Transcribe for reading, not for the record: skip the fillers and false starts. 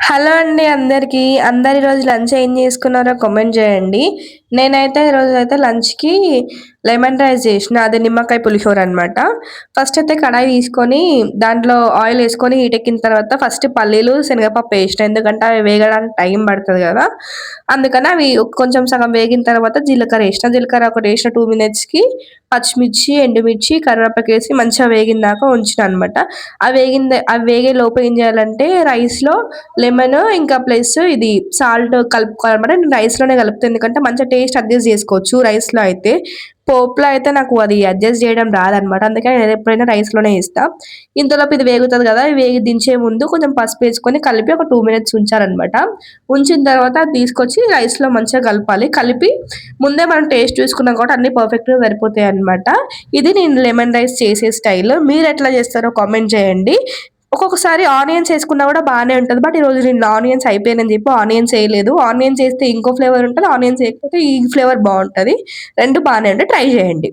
Hello అండి అందరికీ. అందరు ఈరోజు లంచ్ ఏం చేసుకున్నారో కామెంట్ చేయండి. నేనైతే ఈరోజైతే లంచ్‌కి లెమన్ రైస్ చేషిన. అదే నిమ్మకాయ పులిహోర అనమాట. ఫస్ట్ అయితే కడాయి తీసుకొని దాంట్లో ఆయిల్ ఏసుకొని హీటెక్కిన తర్వాత ఫస్ట్ పల్లీలు, శనగపప్పు ఏషిన. ఎందుకంటే అవి వేగడానికి టైం పడతది గదా! అందుకని అవి కొంచెం సగం వేగిన తర్వాత జీలకర్ర ఏషిన. జీలకర్ర ఒకటేసిన 2 మినిట్స్‌కి పచ్చిమిర్చి, ఎండుమిర్చి, కరివేపాకేసి మంచిగా వేగిందాక ఉంచిన అనమాట. అవి వేగే లోపు ఏం చేయాలంటే రైస్‌లో లెమన్ ఇంకా ప్లస్ ఇది సాల్ట్ కలుపుకోవాలన్నమాట. నేను రైస్‌లోనే కలుపుతా. ఎందుకంటే మంచిగా టేస్ట్ అడ్జస్ట్ చేసుకోవచ్చు రైస్‌లో అయితే. పోపులో అయితే నాకు అది అడ్జస్ట్ చేయడం రాదనమాట. అందుకే నేను ఎప్పుడైనా రైస్‌లోనే ఏస్తా. ఇంతలోపు ఇది వేగుతది కదా! వేగి దించే ముందు కొంచెం పసుపేసుకొని కలిపి ఒక 2 మినిట్స్ ఉంచాలనమాట. ఉంచిన తర్వాత అది తీసుకొచ్చి రైస్‌లో మంచిగా కలపాలి. కలిపి ముందే మనం టేస్ట్ చూసుకున్నాం కాబట్టి అన్నీ పర్ఫెక్ట్‌గా సరిపోతాయన్నమాట. ఇది నేను లెమన్ రైస్ చేసే స్టైల్. మీరెట్లా చేస్తారో కామెంట్ చేయండి. ఒక్కొక్కసారి ఆనియన్స్ ఏసుకున్నా గూడా బానే ఉంటది. బట్ ఈరోజు నేను ఆనియన్స్ అయిపోయినని జెప్పి ఆనియన్స్ ఎయలేదు. ఆనియన్స్ ఏస్తే ఇంకో ఫ్లేవర్ ఉంటది. ఆనియన్స్ ఎయకపోతే ఈ ఫ్లేవర్ బావుంటది. 2 బానే ఉంటాయి. ట్రై జేయండి.